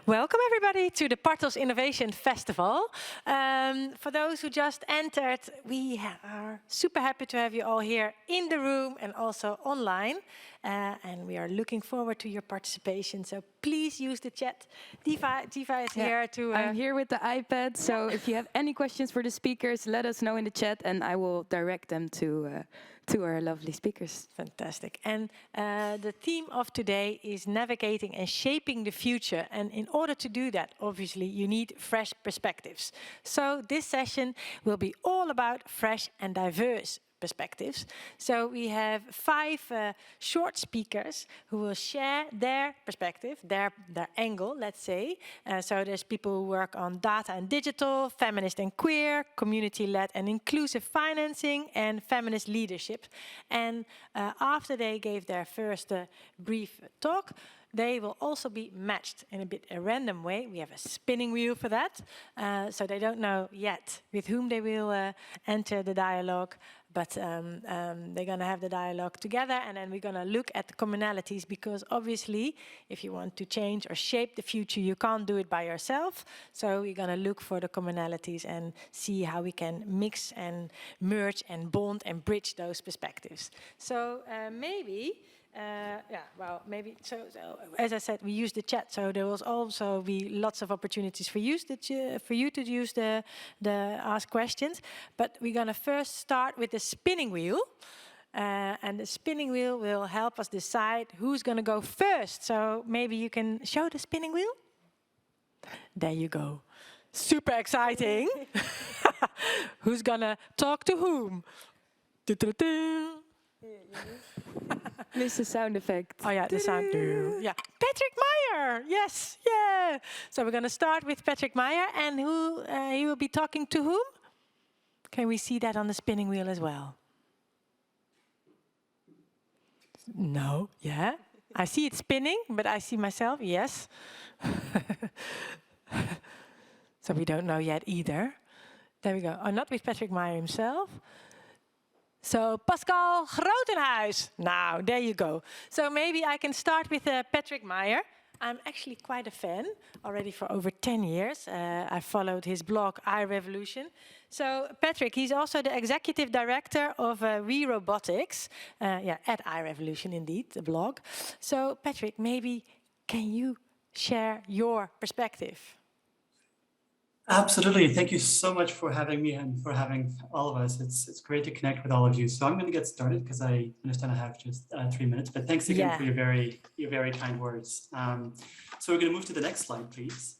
Welcome everybody to the Partos Innovation Festival. For those who just entered, we are super happy to have you all here in the room and also online. And we are looking forward to your participation. So please use the chat. Diva is here to... I'm here with the iPad, so if you have any questions for the speakers, let us know in the chat and I will direct them to our lovely speakers. Fantastic. And the theme of today is navigating and shaping the future. And in order to do that, obviously, you need fresh perspectives. So this session will be all about fresh and diverse perspectives. So we have 5 short speakers who will share their perspective, their angle, let's say. So there's people who work on data and digital, feminist and queer, community-led and inclusive financing, and feminist leadership. And after they gave their first brief talk, they will also be matched in a bit a random way. We have a spinning wheel for that. So they don't know yet with whom they will enter the dialogue. But they're going to have the dialogue together, and then we're going to look at the commonalities, because obviously, if you want to change or shape the future, you can't do it by yourself. So we're going to look for the commonalities and see how we can mix and merge and bond and bridge those perspectives. So maybe... So as I said, we use the chat, so there will also be lots of opportunities for you to use the ask questions. But we're going to first start with the spinning wheel, and the spinning wheel will help us decide who's going to go first. So maybe you can show the spinning wheel. There you go. Super exciting. Who's going to talk to whom? This is sound effect. Oh yeah, the sound. Yeah, Patrick Meyer. Yes, yeah. So we're going to start with Patrick Meyer, and he will be talking to whom? Can we see that on the spinning wheel as well? No. Yeah. I see it spinning, but I see myself. Yes. So we don't know yet either. There we go. Oh, not with Patrick Meyer himself. So Pascal Grotenhuis. Now, there you go. So maybe I can start with Patrick Meyer. I'm actually quite a fan already for over 10 years. I followed his blog, iRevolution. So Patrick, he's also the executive director of We Robotics. At iRevolution, indeed, the blog. So Patrick, maybe can you share your perspective? Absolutely. Thank you so much for having me and for having all of us. It's great to connect with all of you. So I'm going to get started because I understand I have just 3 minutes. But thanks again for your very kind words. So we're going to move to the next slide, please.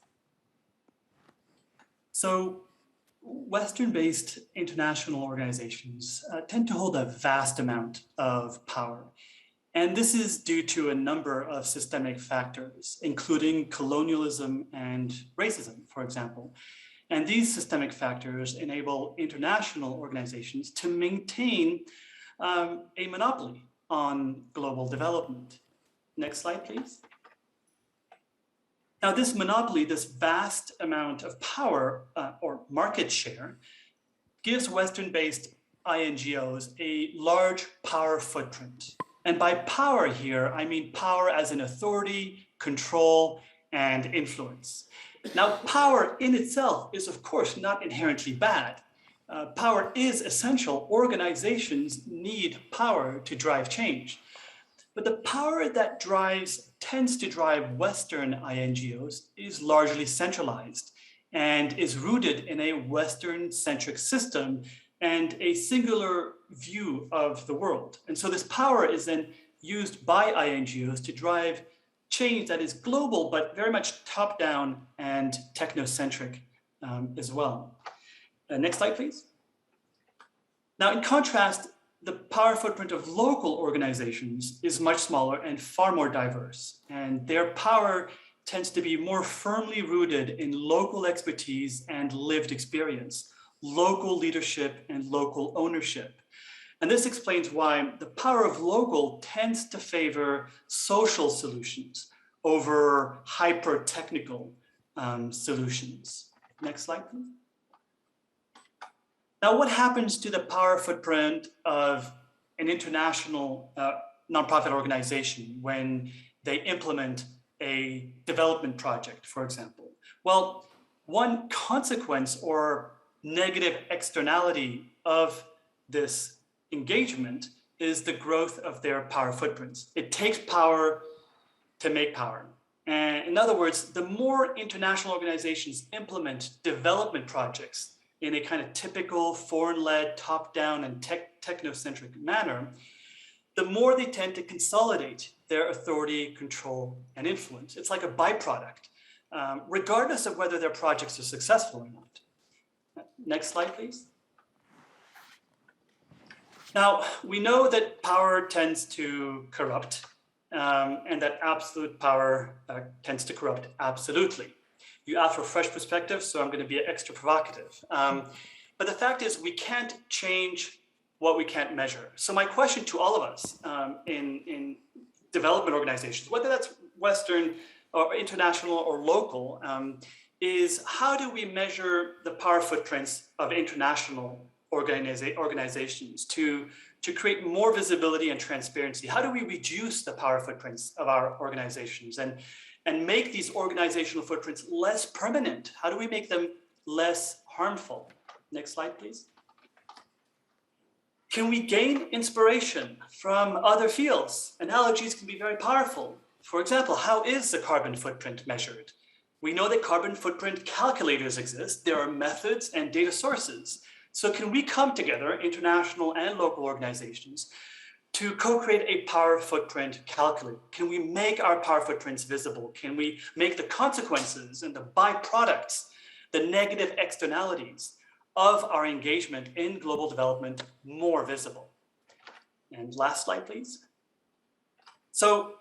So Western-based international organizations tend to hold a vast amount of power. And this is due to a number of systemic factors, including colonialism and racism, for example. And these systemic factors enable international organizations to maintain a monopoly on global development. Next slide, please. Now, this monopoly, this vast amount of power or market share, gives Western-based INGOs a large power footprint. And by power here, I mean power as in authority, control, and influence. Now, power in itself is, of course, not inherently bad. Power is essential. Organizations need power to drive change. But the power that tends to drive Western INGOs is largely centralized and is rooted in a Western-centric system and a singular view of the world. And so this power is then used by INGOs to drive change that is global, but very much top-down and technocentric as well. Next slide, please. Now, in contrast, the power footprint of local organizations is much smaller and far more diverse, and their power tends to be more firmly rooted in local expertise and lived experience, local leadership and local ownership. And this explains why the power of local tends to favor social solutions over hyper-technical solutions. Next slide, please. Now, what happens to the power footprint of an international nonprofit organization when they implement a development project, for example? Well, one consequence or negative externality of this engagement is the growth of their power footprints. It takes power to make power. And in other words, the more international organizations implement development projects in a kind of typical foreign-led, top-down and technocentric manner, the more they tend to consolidate their authority, control, and influence. It's like a byproduct, regardless of whether their projects are successful or not. Next slide, please. Now, we know that power tends to corrupt, and that absolute power tends to corrupt absolutely. You asked for fresh perspective, so I'm going to be extra provocative. But the fact is, we can't change what we can't measure. So my question to all of us in development organizations, whether that's Western or international or local, is how do we measure the power footprints of international organizations to create more visibility and transparency? How do we reduce the power footprints of our organizations and make these organizational footprints less permanent? How do we make them less harmful? Next slide, please. Can we gain inspiration from other fields? Analogies can be very powerful. For example, how is the carbon footprint measured? We know that carbon footprint calculators exist. There are methods and data sources. So can we come together, international and local organizations, to co-create a power footprint calculator? Can we make our power footprints visible? Can we make the consequences and the byproducts, the negative externalities of our engagement in global development more visible? And last slide, please. So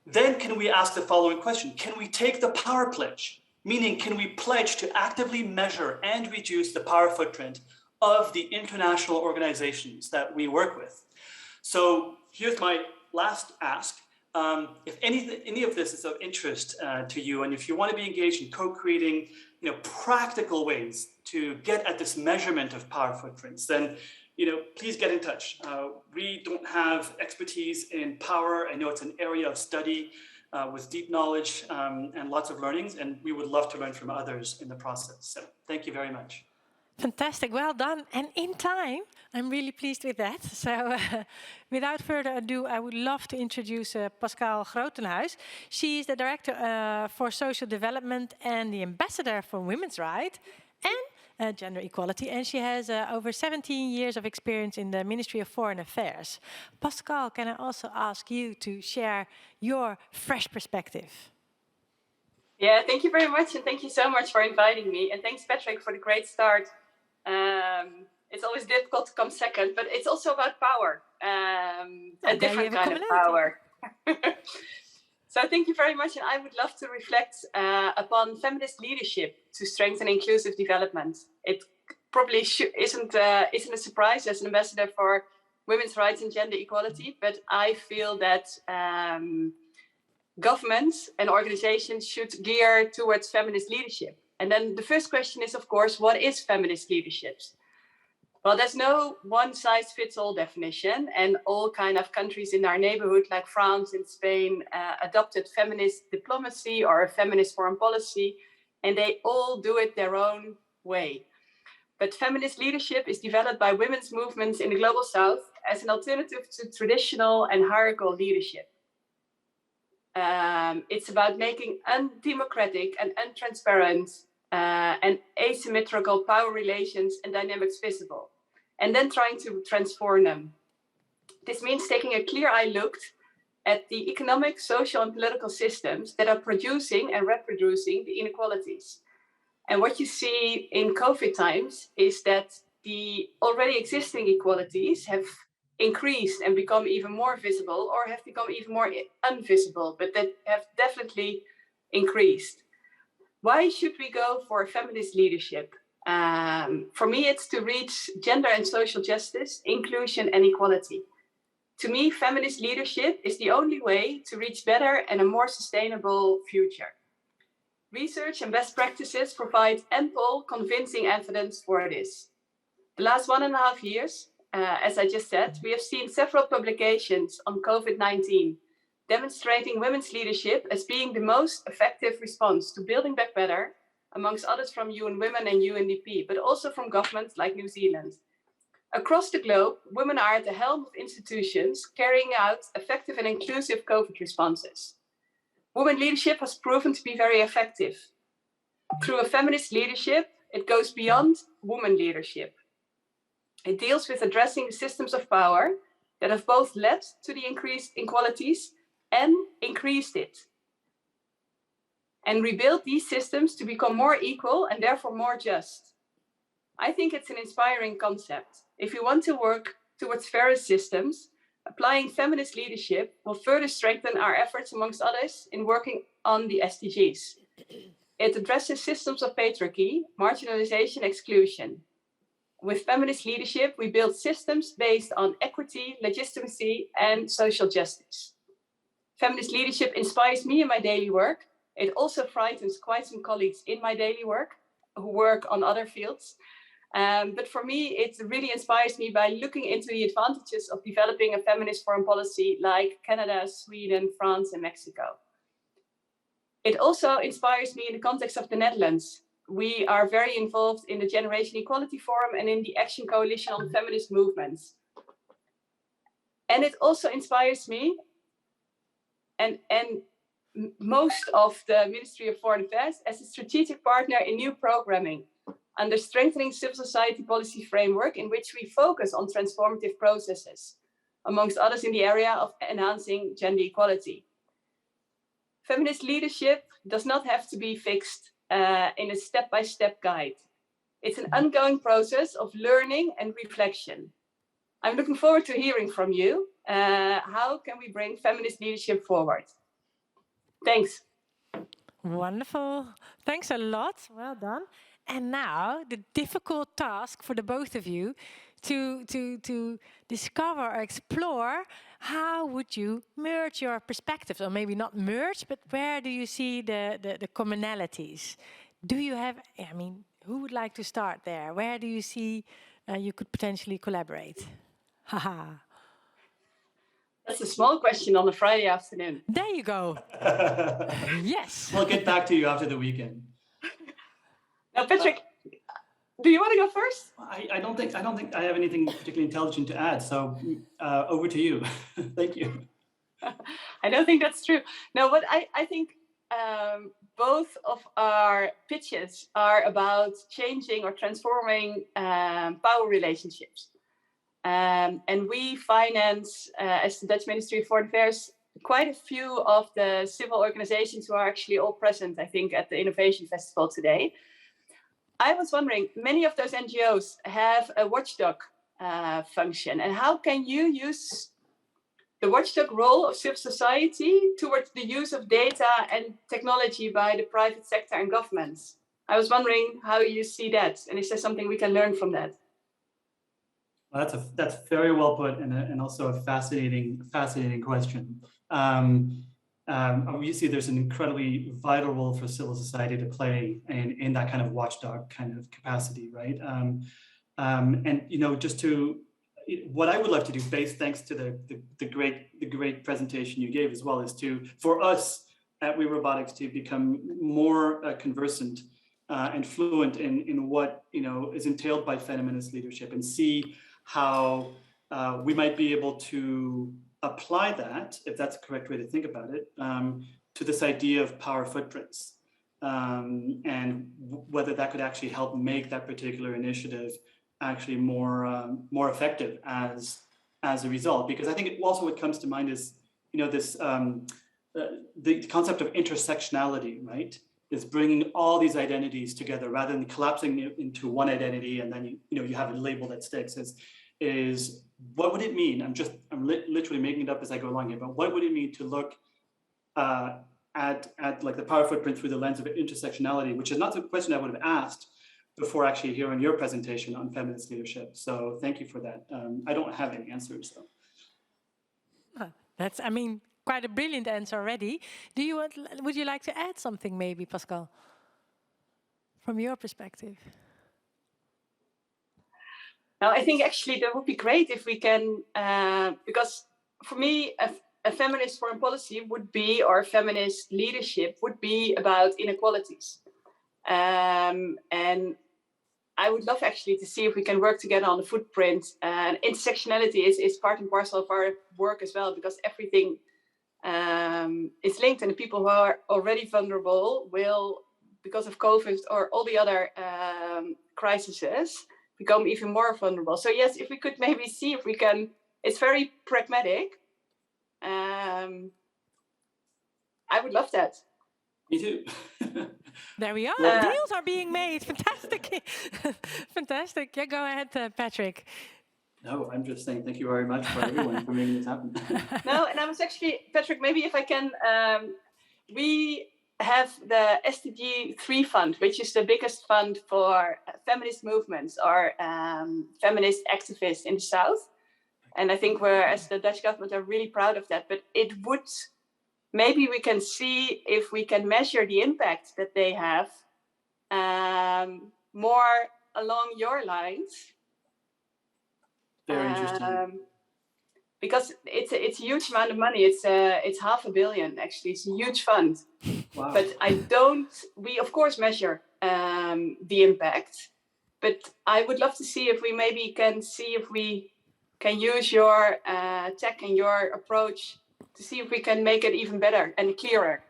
then can we ask the following question? Can we take the power pledge? Meaning, can we pledge to actively measure and reduce the power footprint of the international organizations that we work with? So here's my last ask. If any of this is of interest to you, and if you want to be engaged in co-creating practical ways to get at this measurement of power footprints, then please get in touch. We don't have expertise in power. I know it's an area of study with deep knowledge and lots of learnings, and we would love to learn from others in the process. So thank you very much. Fantastic, well done. And in time, I'm really pleased with that. So without further ado, I would love to introduce Pascal Grotenhuis. She is the Director for Social Development and the Ambassador for Women's Rights and Gender Equality. And she has over 17 years of experience in the Ministry of Foreign Affairs. Pascal, can I also ask you to share your fresh perspective? Yeah, thank you very much. And thank you so much for inviting me. And thanks, Patrick, for the great start. It's always difficult to come second, but it's also about power, a different kind of power. So thank you very much. And I would love to reflect upon feminist leadership to strengthen inclusive development. It probably isn't a surprise as an ambassador for women's rights and gender equality, but I feel that governments and organizations should gear towards feminist leadership. And then the first question is, of course, what is feminist leadership? Well, there's no one-size-fits-all definition, and all kind of countries in our neighborhood, like France and Spain, adopted feminist diplomacy or feminist foreign policy, and they all do it their own way. But feminist leadership is developed by women's movements in the Global South as an alternative to traditional and hierarchical leadership. It's about making undemocratic and untransparent and asymmetrical power relations and dynamics visible, and then trying to transform them. This means taking a clear-eyed look at the economic, social, and political systems that are producing and reproducing the inequalities. And what you see in COVID times is that the already existing inequalities have increased and become even more visible, or have become even more invisible, but that have definitely increased. Why should we go for feminist leadership? For me, it's to reach gender and social justice, inclusion, and equality. To me, feminist leadership is the only way to reach better and a more sustainable future. Research and best practices provide ample, convincing evidence for this. The last 1.5 years, as I just said, we have seen several publications on COVID-19 demonstrating women's leadership as being the most effective response to building back better, amongst others from UN Women and UNDP, but also from governments like New Zealand. Across the globe, women are at the helm of institutions carrying out effective and inclusive COVID responses. Women leadership has proven to be very effective. Through a feminist leadership, it goes beyond woman leadership. It deals with addressing the systems of power that have both led to the increased inequalities and increased it, and rebuild these systems to become more equal and therefore more just. I think it's an inspiring concept. If we want to work towards fairer systems, applying feminist leadership will further strengthen our efforts, amongst others, in working on the SDGs. It addresses systems of patriarchy, marginalization, exclusion. With feminist leadership, we build systems based on equity, legitimacy, and social justice. Feminist leadership inspires me in my daily work. It also frightens quite some colleagues in my daily work who work on other fields. But for me, it really inspires me by looking into the advantages of developing a feminist foreign policy like Canada, Sweden, France, and Mexico. It also inspires me in the context of the Netherlands. We are very involved in the Generation Equality Forum and in the Action Coalition on Feminist Movements. And it also inspires me and most of the Ministry of Foreign Affairs as a strategic partner in new programming under strengthening civil society policy framework in which we focus on transformative processes, amongst others in the area of enhancing gender equality. Feminist leadership does not have to be fixed in a step-by-step guide. It's an ongoing process of learning and reflection. I'm looking forward to hearing from you. How can we bring feminist leadership forward? Thanks. Wonderful. Thanks a lot. Well done. And now the difficult task for the both of you to discover or explore how would you merge your perspectives, or maybe not merge, but where do you see the commonalities? Do you have, I mean, who would like to start there? Where do you see you could potentially collaborate? Haha. That's a small question on a Friday afternoon. There you go. Yes. We'll get back to you after the weekend. Now, Patrick, do you want to go first? I don't think I have anything particularly intelligent to add. So over to you. Thank you. I don't think that's true. No, but I think both of our pitches are about changing or transforming power relationships. And we finance, as the Dutch Ministry of Foreign Affairs, quite a few of the civil organizations who are actually all present, I think, at the Innovation Festival today. I was wondering, many of those NGOs have a watchdog function, and how can you use the watchdog role of civil society towards the use of data and technology by the private sector and governments? I was wondering how you see that, and is there something we can learn from that? Well, that's very well put, and also a fascinating question. Obviously, there's an incredibly vital role for civil society to play in that kind of watchdog kind of capacity, right? And you know, just to what I would love to do, thanks to the great presentation you gave as well, is for us at We Robotics to become more conversant and fluent in what is entailed by feminist leadership, and see how we might be able to apply that, if that's the correct way to think about it, to this idea of power footprints, and whether that could actually help make that particular initiative actually more effective as a result. Because I think what comes to mind is this the concept of intersectionality, right? Is bringing all these identities together rather than collapsing it into one identity and then you have a label that sticks. Is what would it mean? I'm literally making it up as I go along here, but what would it mean to look at like the power footprint through the lens of intersectionality, which is not the question I would have asked before actually hearing your presentation on feminist leadership. So thank you for that. I don't have any answers though. That's, quite a brilliant answer already. Would you like to add something maybe, Pascal, from your perspective? Now, I think actually that would be great if we can, because for me, a feminist foreign policy would be, or feminist leadership would be, about inequalities. And I would love actually to see if we can work together on the footprint. And intersectionality is part and parcel of our work as well, because everything is linked, and the people who are already vulnerable will, because of COVID or all the other crises, become even more vulnerable. So yes, if we could maybe see if we can, it's very pragmatic. I would love that. Me too. There we are. Deals are being made. Fantastic. Fantastic. Yeah, go ahead, Patrick. No, I'm just saying thank you very much for everyone for making this happen. No, and I was actually, Patrick, maybe if I can, we have the SDG 3 fund, which is the biggest fund for feminist movements or feminist activists in the South. And I think we're, as the Dutch government, are really proud of that. But it would, maybe we can see if we can measure the impact that they have more along your lines. Very interesting. Because it's a huge amount of money. It's $500 million actually. It's a huge fund. Wow. But we of course measure the impact. But I would love to see if we maybe can see if we can use your tech and your approach to see if we can make it even better and clearer.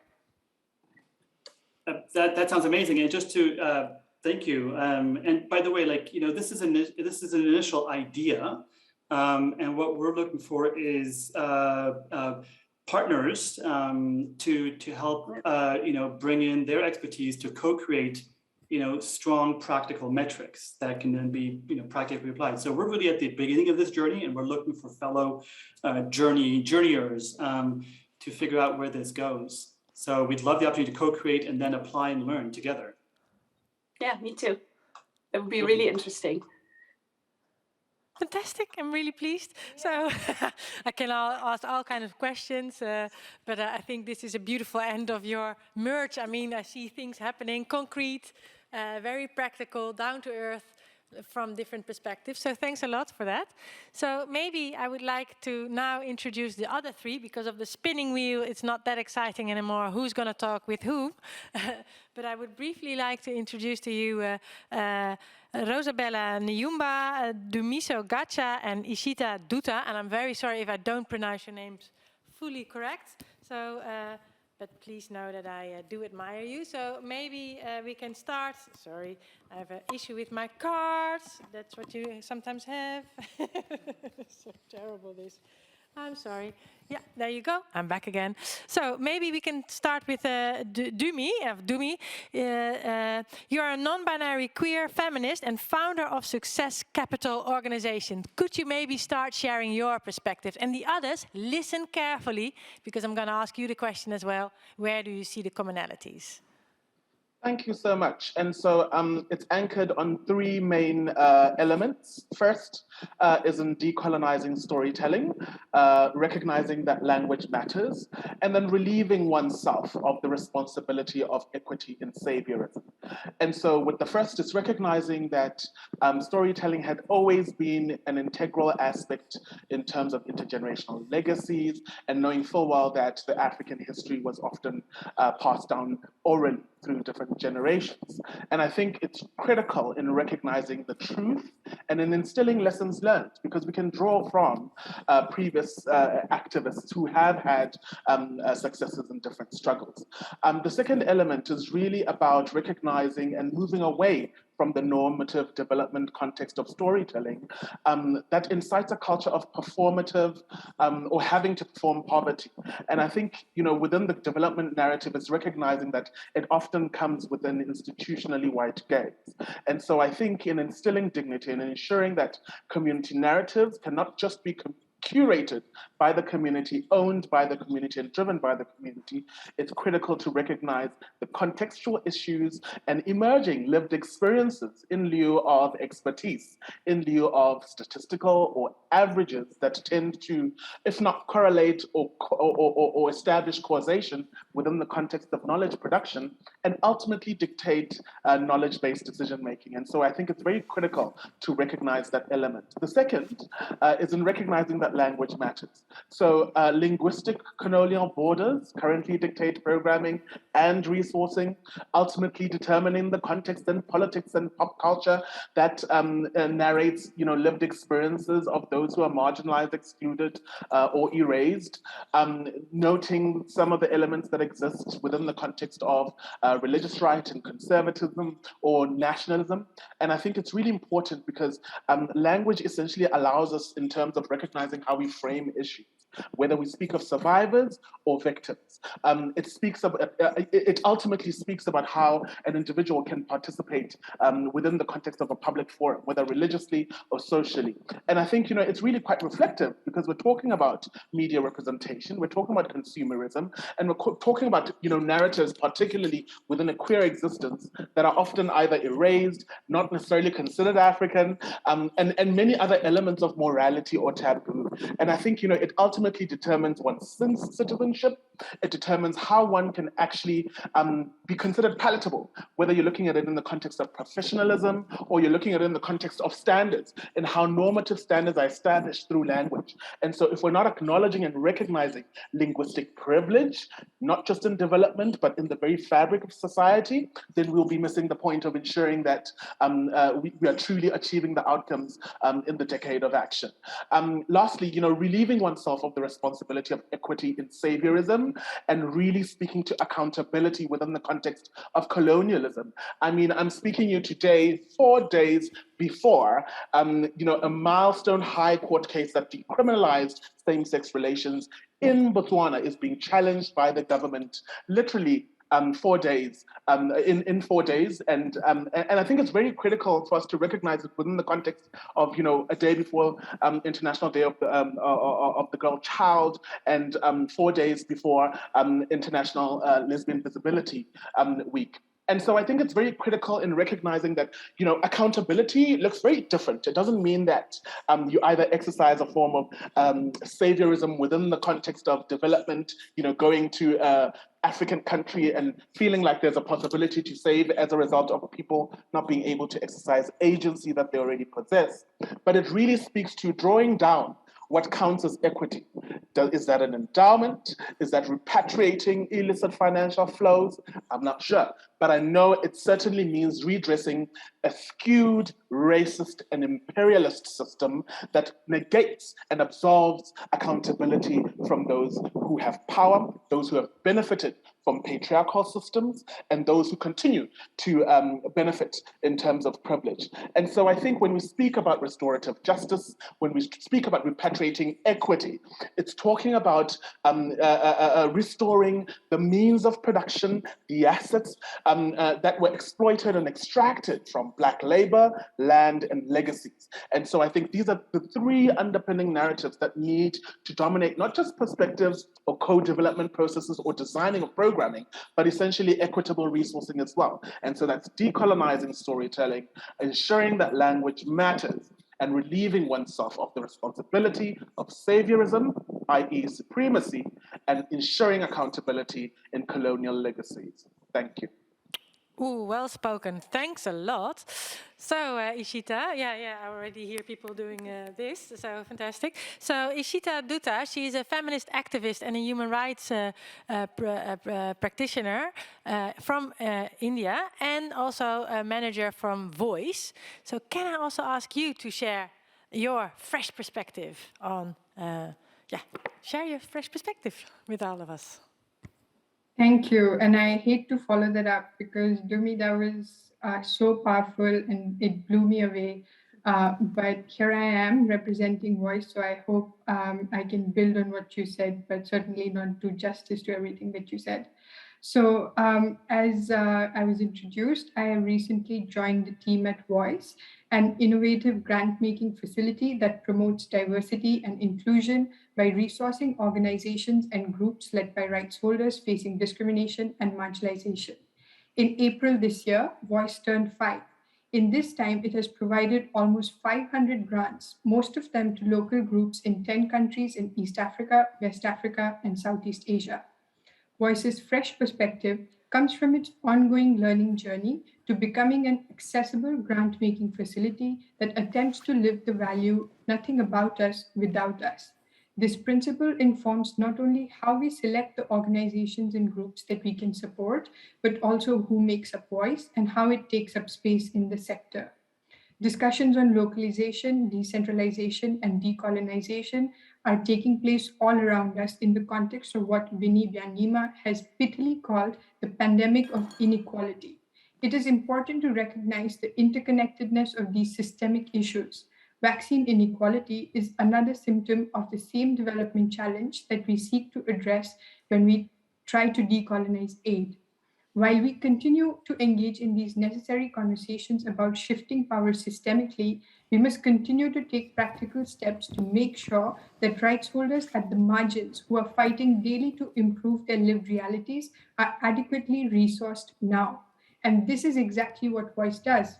That sounds amazing. And just to thank you. And by the way, this is an initial idea. And what we're looking for is partners to help bring in their expertise to co-create strong practical metrics that can then be practically applied. So we're really at the beginning of this journey, and we're looking for fellow journeyers to figure out where this goes. So we'd love the opportunity to co-create and then apply and learn together. Yeah, me too. That would be really interesting. Fantastic, I'm really pleased. So I can ask all kinds of questions, but I think this is a beautiful end of your merge. I mean, I see things happening, concrete, very practical, down to earth, from different perspectives. So thanks a lot for that. So maybe I would like to now introduce the other three. Because of the spinning wheel, it's not that exciting anymore who's going to talk with whom. But I would briefly like to introduce to you Rosabella Nyumba, Dumiso Gacha, and Ishita Dutta. And I'm very sorry if I don't pronounce your names fully correct. So, but please know that I do admire you. So maybe we can start. Sorry, I have an issue with my cards. That's what you sometimes have. So terrible this. I'm sorry. Yeah, there you go. I'm back again. So maybe we can start with Dumi. You're a non-binary queer feminist and founder of Success Capital organization. Could you maybe start sharing your perspective? And the others, listen carefully, because I'm going to ask you the question as well. Where do you see the commonalities? Thank you so much. And so it's anchored on three main elements. First is in decolonizing storytelling, recognizing that language matters, and then relieving oneself of the responsibility of equity in saviorism. And so with the first, it's recognizing that storytelling had always been an integral aspect in terms of intergenerational legacies, and knowing full well that the African history was often passed down orally through different generations. And I think it's critical in recognizing the truth and in instilling lessons learned, because we can draw from previous activists who have had successes in different struggles. The second element is really about recognizing and moving away from the normative development context of storytelling that incites a culture of performative or having to perform poverty. And I think, within the development narrative, it's recognizing that it often comes with an institutionally white gaze. And so I think in instilling dignity and ensuring that community narratives cannot just be curated by the community, owned by the community, and driven by the community, it's critical to recognize the contextual issues and emerging lived experiences in lieu of expertise, in lieu of statistical or averages that tend to, if not correlate or establish causation within the context of knowledge production, and ultimately dictate knowledge-based decision-making. And so I think it's very critical to recognize that element. The second is in recognizing that language matters. So linguistic colonial borders currently dictate programming and resourcing, ultimately determining the context and politics and pop culture that narrates, lived experiences of those who are marginalized, excluded, or erased, noting some of the elements that exist within the context of religious right and conservatism or nationalism. And I think it's really important because language essentially allows us in terms of recognizing how we frame issues, whether we speak of survivors or victims. It ultimately speaks about how an individual can participate within the context of a public forum, whether religiously or socially. And I think, it's really quite reflective because we're talking about media representation, we're talking about consumerism, and we're talking about, narratives, particularly within a queer existence, that are often either erased, not necessarily considered African, and many other elements of morality or taboo. And I think, it ultimately determines one's citizenship. It determines how one can actually be considered palatable, whether you're looking at it in the context of professionalism or you're looking at it in the context of standards and how normative standards are established through language. And so if we're not acknowledging and recognizing linguistic privilege, not just in development, but in the very fabric of society, then we'll be missing the point of ensuring that we are truly achieving the outcomes in the decade of action. Lastly, relieving oneself of the responsibility of equity in saviorism and really speaking to accountability within the context of colonialism. I mean, I'm speaking to you today, 4 days before, a milestone high court case that decriminalized same-sex relations in Botswana is being challenged by the government, literally 4 days, in 4 days. And I think it's very critical for us to recognize it within the context of, a day before International Day of the Girl Child and 4 days before International Lesbian Visibility Week. And so I think it's very critical in recognizing that, accountability looks very different. It doesn't mean that you either exercise a form of saviorism within the context of development, going to African country and feeling like there's a possibility to save as a result of people not being able to exercise agency that they already possess. But it really speaks to drawing down what counts as equity. Is that an endowment? Is that repatriating illicit financial flows? I'm not sure. But I know it certainly means redressing a skewed, racist, and imperialist system that negates and absolves accountability from those who have power, those who have benefited from patriarchal systems, and those who continue to benefit in terms of privilege. And so I think when we speak about restorative justice, when we speak about repatriating equity, it's talking about restoring the means of production, the assets that were exploited and extracted from Black labor, land, and legacies. And so I think these are the 3 underpinning narratives that need to dominate not just perspectives or co-development processes or designing of programming, but essentially equitable resourcing as well. And so that's decolonizing storytelling, ensuring that language matters, and relieving oneself of the responsibility of saviorism, i.e. supremacy, and ensuring accountability in colonial legacies. Thank you. Ooh, well spoken. Thanks a lot. So, Ishita, I already hear people doing this, so fantastic. So, Ishita Dutta, she is a feminist activist and a human rights practitioner from India and also a manager from Voice. So, can I also ask you to share your fresh perspective on, share your fresh perspective with all of us? Thank you. And I hate to follow that up because Dumi, that was so powerful and it blew me away. But here I am representing Voice. So I hope I can build on what you said, but certainly not do justice to everything that you said. So as I was introduced, I have recently joined the team at Voice, an innovative grant-making facility that promotes diversity and inclusion by resourcing organizations and groups led by rights holders facing discrimination and marginalization. In April this year, Voice turned 5. In this time, it has provided almost 500 grants, most of them to local groups in 10 countries in East Africa, West Africa, and Southeast Asia. Voice's fresh perspective comes from its ongoing learning journey to becoming an accessible grant-making facility that attempts to live the value "nothing about us without us." This principle informs not only how we select the organizations and groups that we can support, but also who makes up voice and how it takes up space in the sector. Discussions on localization, decentralization, and decolonization are taking place all around us in the context of what Winnie Byanyima has wittily called the pandemic of inequality. It is important to recognize the interconnectedness of these systemic issues. Vaccine inequality is another symptom of the same development challenge that we seek to address when we try to decolonize aid. While we continue to engage in these necessary conversations about shifting power systemically, we must continue to take practical steps to make sure that rights holders at the margins who are fighting daily to improve their lived realities are adequately resourced now. And this is exactly what Voice does.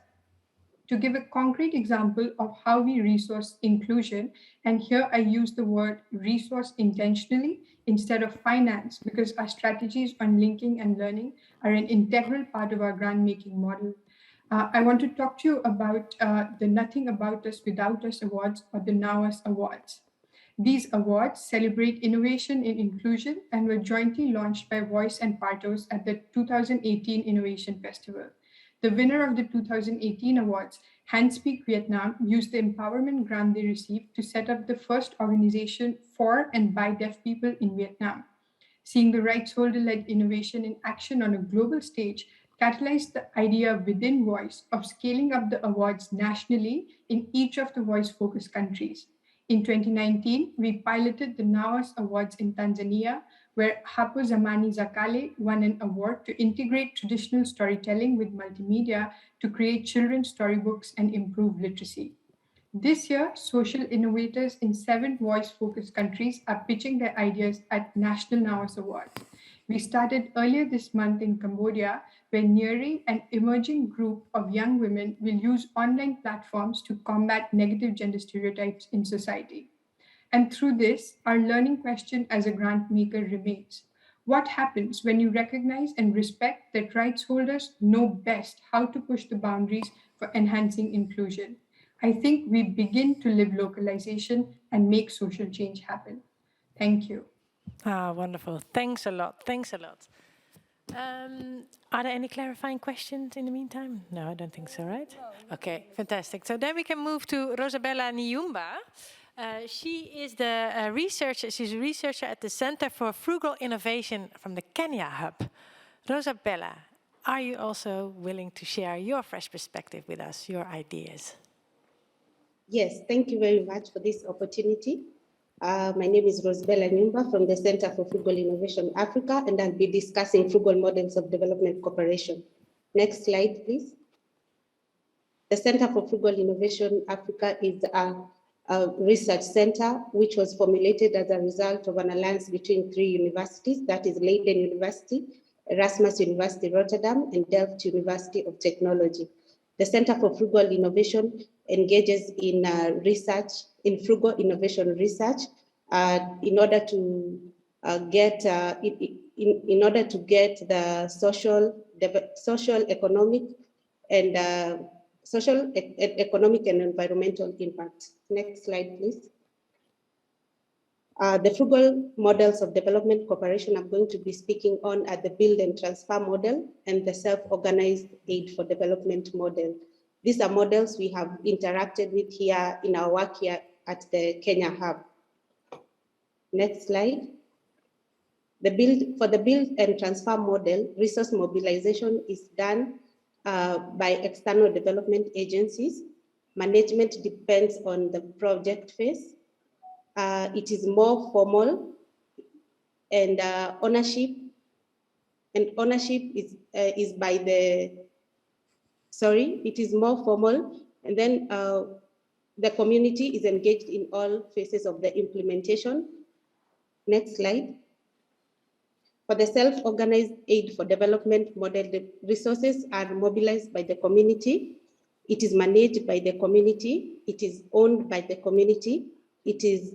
To give a concrete example of how we resource inclusion, and here I use the word resource intentionally instead of finance because our strategies on linking and learning are an integral part of our grant making model. I want to talk to you about the Nothing About Us Without Us Awards or the Now Us Awards. These awards celebrate innovation in inclusion and were jointly launched by Voice and Partos at the 2018 Innovation Festival. The winner of the 2018 awards, Handspeak Vietnam, used the empowerment grant they received to set up the first organization for and by deaf people in Vietnam. Seeing the rights holder led innovation in action on a global stage catalyzed the idea within Voice of scaling up the awards nationally in each of the Voice focus countries. In 2019, we piloted the NAWAS Awards in Tanzania, where Hapo Zamani Zakale won an award to integrate traditional storytelling with multimedia to create children's storybooks and improve literacy. This year, social innovators in 7 voice-focused countries are pitching their ideas at National NAWAS Awards. We started earlier this month in Cambodia, where Nearing, an emerging group of young women, will use online platforms to combat negative gender stereotypes in society. And through this, our learning question as a grant maker remains. What happens when you recognize and respect that rights holders know best how to push the boundaries for enhancing inclusion? I think we begin to live localization and make social change happen. Thank you. Ah, wonderful. Thanks a lot. Thanks a lot. Are there any clarifying questions in the meantime? No, I don't think so, right? Okay, fantastic. So then we can move to Rosabella Nyumba. She is the researcher. She's a researcher at the Center for Frugal Innovation from the Kenya Hub. Rosabella, are you also willing to share your fresh perspective with us, your ideas? Yes, thank you very much for this opportunity. My name is Rosabella Nyumba from the Center for Frugal Innovation Africa, and I'll be discussing frugal models of development cooperation. Next slide, please. The Center for Frugal Innovation Africa is a research center which was formulated as a result of an alliance between 3 universities, that is Leiden University, Erasmus University Rotterdam, and Delft University of Technology. The Center for Frugal Innovation engages in research, in frugal innovation research, in order to get the social, economic, and economic and environmental impact. Next slide, please. The frugal models of development cooperation I'm going to be speaking on are the build and transfer model and the self-organized aid for development model. These are models we have interacted with here in our work here at the Kenya Hub. Next slide. For the build and transfer model, resource mobilization is done by external development agencies. Management depends on the project phase. It is more formal, and ownership is by the, it is more formal, and then the community is engaged in all phases of the implementation. Next slide. For the self-organized aid for development model, the resources are mobilized by the community. It is managed by the community. It is owned by the community. It is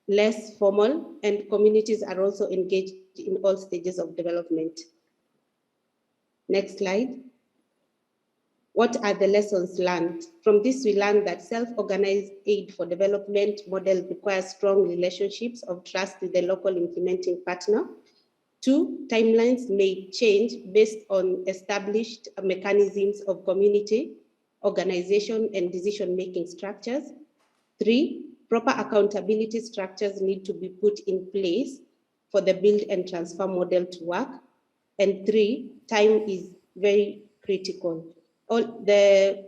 less formal, and communities are also engaged in all stages of development. Next slide. What are the lessons learned? From this, we learned that self-organized aid for development model requires strong relationships of trust with the local implementing partner. 2, timelines may change based on established mechanisms of community, organization, and decision-making structures. 3, proper accountability structures need to be put in place for the build and transfer model to work. And 3, time is very critical. All the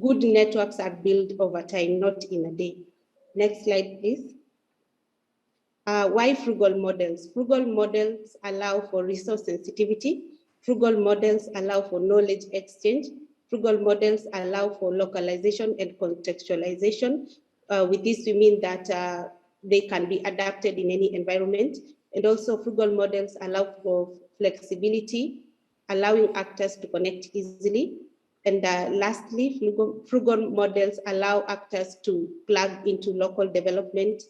good networks are built over time, not in a day. Next slide, please. Why frugal models? Frugal models allow for resource sensitivity. Frugal models allow for knowledge exchange. Frugal models allow for localization and contextualization. With this, we mean that they can be adapted in any environment. And also frugal models allow for flexibility, allowing actors to connect easily. And lastly, frugal models allow actors to plug into local development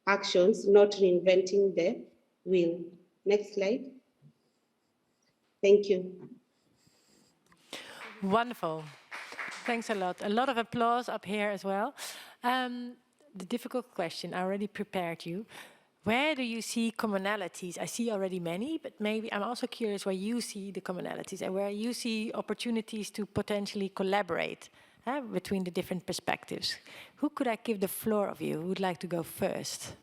actions, not reinventing the wheel. Next slide. Thank you. Wonderful. Thanks a lot. A lot of applause up here as well. The difficult question, I already prepared you. Where do you see commonalities? I see already many, but maybe I'm also curious where you see the commonalities and where you see opportunities to potentially collaborate between the different perspectives. Who could I give the floor of you? Who would like to go first?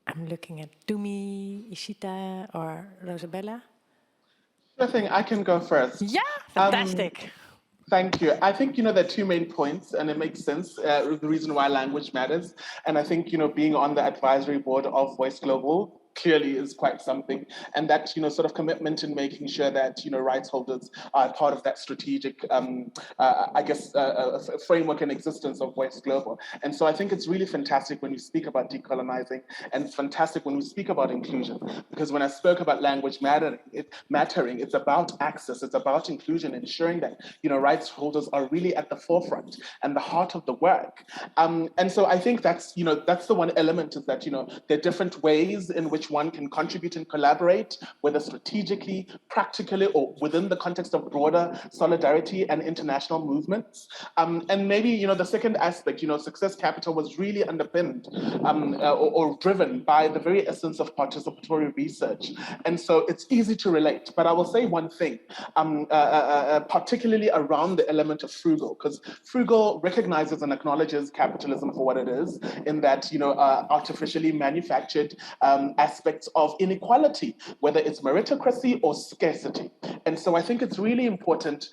I'm looking at Dumi, Ishita, or Rosabella. I think I can go first. Yeah, fantastic. Thank you. I think, there are two main points, and it makes sense, the reason why language matters. And I think, being on the advisory board of Voice Global clearly is quite something. And that, sort of commitment in making sure that, rights holders are part of that strategic, framework and existence of Voice Global. And so I think it's really fantastic when we speak about decolonizing, and it's fantastic when we speak about inclusion, because when I spoke about language mattering, it's about access, it's about inclusion, ensuring that, rights holders are really at the forefront and the heart of the work. And so I think that's the one element, is that, there are different ways in which one can contribute and collaborate, whether strategically, practically, or within the context of broader solidarity and international movements. And maybe, the second aspect, success capital was really underpinned or driven by the very essence of participatory research. And so it's easy to relate, but I will say one thing, particularly around the element of frugal, because frugal recognizes and acknowledges capitalism for what it is, in that, artificially manufactured aspects of inequality, whether it's meritocracy or scarcity. And so I think it's really important,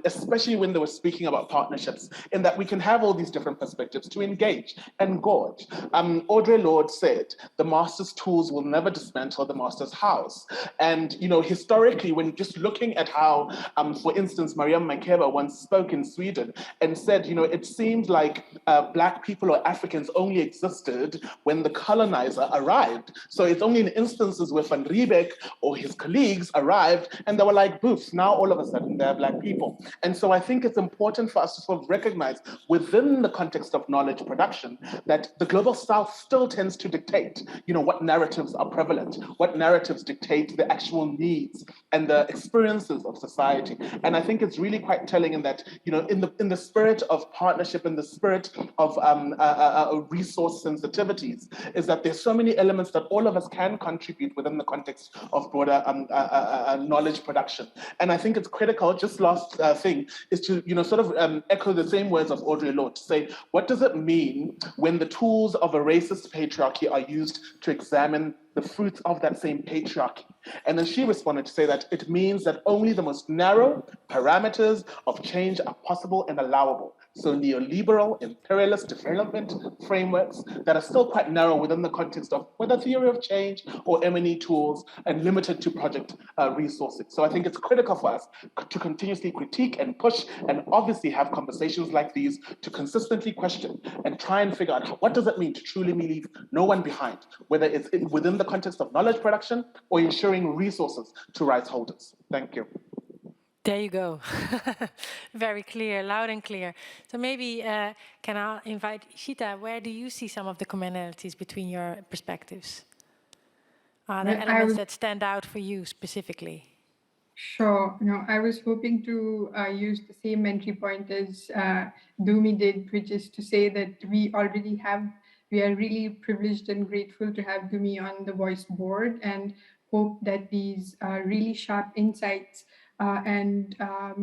especially when they were speaking about partnerships, in that we can have all these different perspectives to engage and gorge. Audre Lorde said, the master's tools will never dismantle the master's house. And, historically, when just looking at how, for instance, Mariam Makeba once spoke in Sweden and said, it seemed like Black people or Africans only existed when the colonizer arrived. So it's only in instances where Van Riebeck or his colleagues arrived and they were like, boof, now all of a sudden they're Black people. And so I think it's important for us to sort of recognize within the context of knowledge production that the Global South still tends to dictate, what narratives are prevalent, what narratives dictate the actual needs and the experiences of society. And I think it's really quite telling in that, in the spirit of partnership, in the spirit of resource sensitivities, is that there's so many elements that all of us can contribute within the context of broader knowledge production. And I think it's critical, just last thing, is to echo the same words of Audre Lorde, to say, what does it mean when the tools of a racist patriarchy are used to examine the fruits of that same patriarchy? And then she responded to say that it means that only the most narrow parameters of change are possible and allowable. So neoliberal, imperialist development frameworks that are still quite narrow within the context of whether theory of change or M&E tools, and limited to project resources. So I think it's critical for us to continuously critique and push, and obviously have conversations like these to consistently question and try and figure out what does it mean to truly leave no one behind, whether it's within the context of knowledge production or ensuring resources to rights holders. Thank you. There you go. Very clear, loud and clear. So maybe can I invite Ishita, where do you see some of the commonalities between your perspectives? Are there elements that stand out for you specifically? Sure. No, I was hoping to use the same entry point as Dumi did, which is to say that we are really privileged and grateful to have Dumi on the voice board, and hope that these really sharp insights and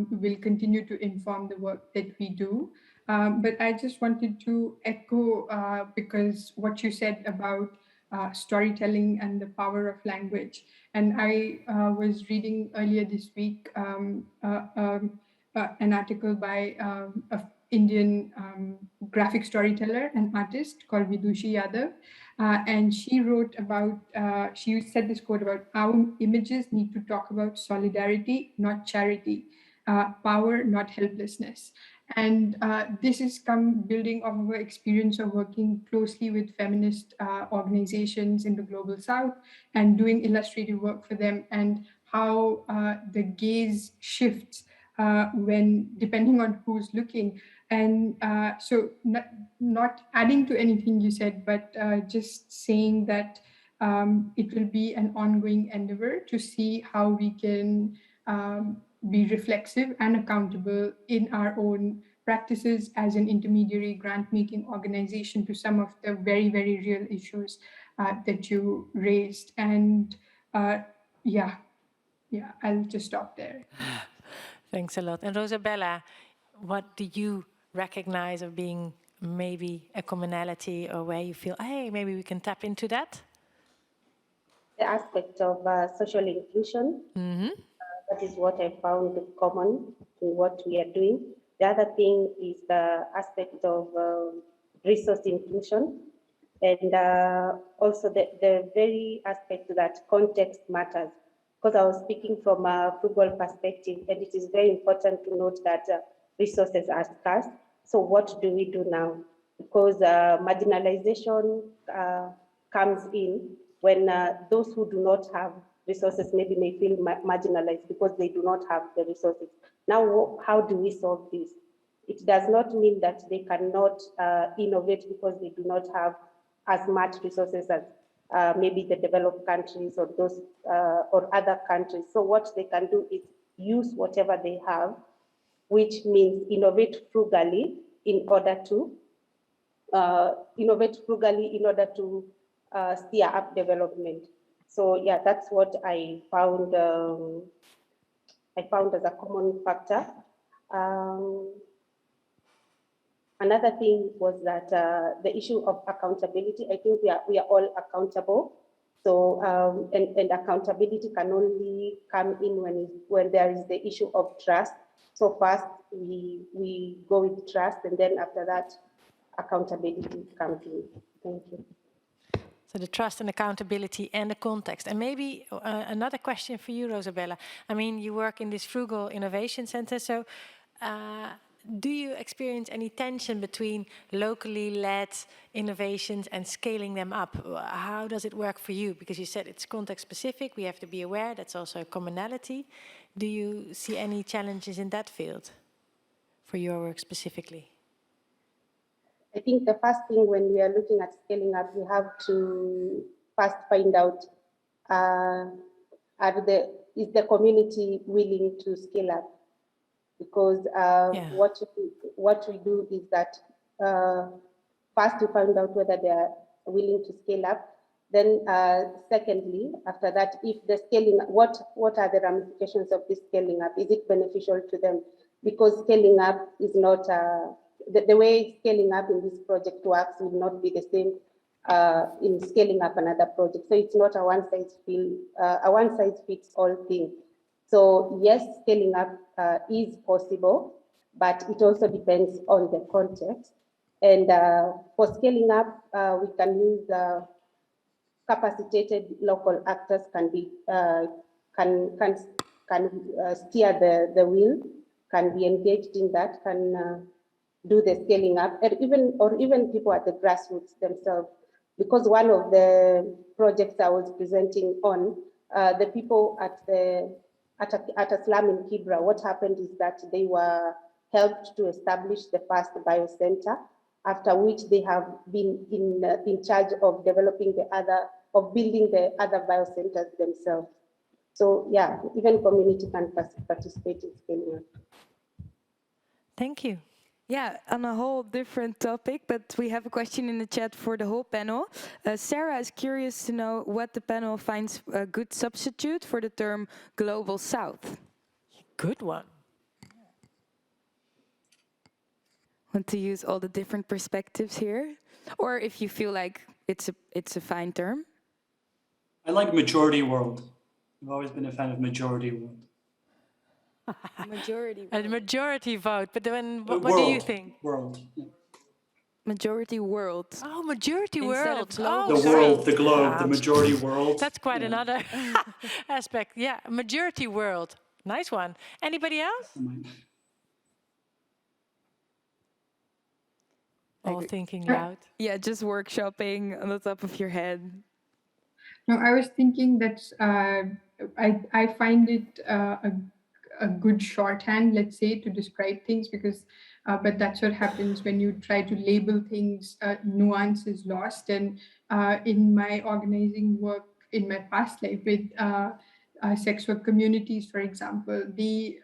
will continue to inform the work that we do. But I just wanted to echo because what you said about storytelling and the power of language. And I was reading earlier this week an article by an Indian graphic storyteller and artist called Vidushi Yadav. And she wrote about, she said this quote about, our images need to talk about solidarity, not charity, power, not helplessness. And this is come building off of our experience of working closely with feminist organizations in the global south and doing illustrative work for them, and how the gaze shifts when depending on who's looking. And so not adding to anything you said, but just saying that it will be an ongoing endeavor to see how we can be reflexive and accountable in our own practices as an intermediary grant making organization to some of the very, very real issues that you raised. And yeah, I'll just stop there. Thanks a lot. And Rosabella, what do you recognize of being maybe a commonality, or where you feel, hey, maybe we can tap into that? The aspect of social inclusion. That is what I found common in what we are doing. The other thing is the aspect of resource inclusion, and also the very aspect that context matters. Because I was speaking from a frugal perspective, and it is very important to note that resources are scarce. So what do we do now? Because marginalization comes in when those who do not have resources maybe may feel marginalized because they do not have the resources. Now, how do we solve this? It does not mean that they cannot innovate because they do not have as much resources as maybe the developed countries or those or other countries. So what they can do is use whatever they have, which means innovate frugally in order to steer up development. So yeah, that's what I found. I found as a common factor. Another thing was that the issue of accountability. I think we are all accountable. So and accountability can only come in when there is the issue of trust. So first we go with trust, and then after that, accountability comes in. Thank you. So the trust and accountability and the context. And maybe another question for you, Rosabella. I mean, you work in this frugal innovation center. So do you experience any tension between locally led innovations and scaling them up? How does it work for you? Because you said it's context specific. We have to be aware. That's also a commonality. Do you see any challenges in that field for your work specifically? I think the first thing when we are looking at scaling up, we have to first find out is the community willing to scale up? Because what we do is that first we find out whether they are willing to scale up. Then secondly, after that, if the scaling, what are the ramifications of this scaling up? Is it beneficial to them? Because scaling up is not the way scaling up in this project works will not be the same in scaling up another project. So it's not a one size fits all thing. So yes, scaling up is possible, but it also depends on the context. And for scaling up, we can use capacitated local actors can steer the wheel, can be engaged in that, can do the scaling up, and even people at the grassroots themselves. Because one of the projects I was presenting on, the people at a slum in Kibra, what happened is that they were helped to establish the first biocenter, after which they have been in charge of building the other biocenters themselves. So yeah, even community can participate in scaling up. Thank you. Yeah, on a whole different topic, but we have a question in the chat for the whole panel. Sarah is curious to know what the panel finds a good substitute for the term Global South. Good one. Want to use all the different perspectives here? Or if you feel like it's a fine term? I like majority world. I've always been a fan of majority world. Majority A majority vote, but then what World, do you think? World. Yeah. Majority world. Oh, majority Instead of world. global Oh, The sorry. world, the globe, the majority world. That's quite Yeah. another aspect. Yeah, majority world. Nice one. Anybody else? All thinking loud. Yeah, just workshopping on the top of your head. No, I was thinking that I find it a good shorthand, let's say, to describe things because, but that's what happens when you try to label things, nuance is lost. And in my organizing work in my past life with sex work communities, for example, they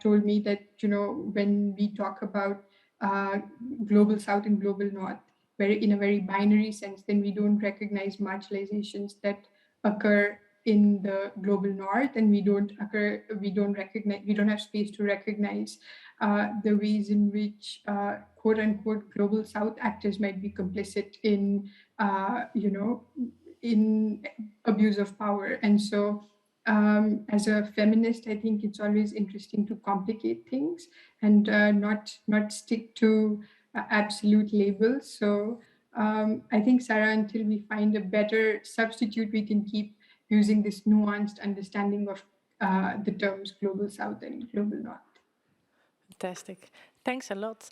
told me that, you know, when we talk about global South and global North, very in a very binary sense, then we don't recognize marginalizations that occur in the global North, and we don't have space to recognize the ways in which quote unquote global South actors might be complicit in in abuse of power. And so as a feminist, I think it's always interesting to complicate things and not stick to absolute labels. So I think, Sarah, until we find a better substitute, we can keep using this nuanced understanding of the terms global South and global North. Fantastic. Thanks a lot.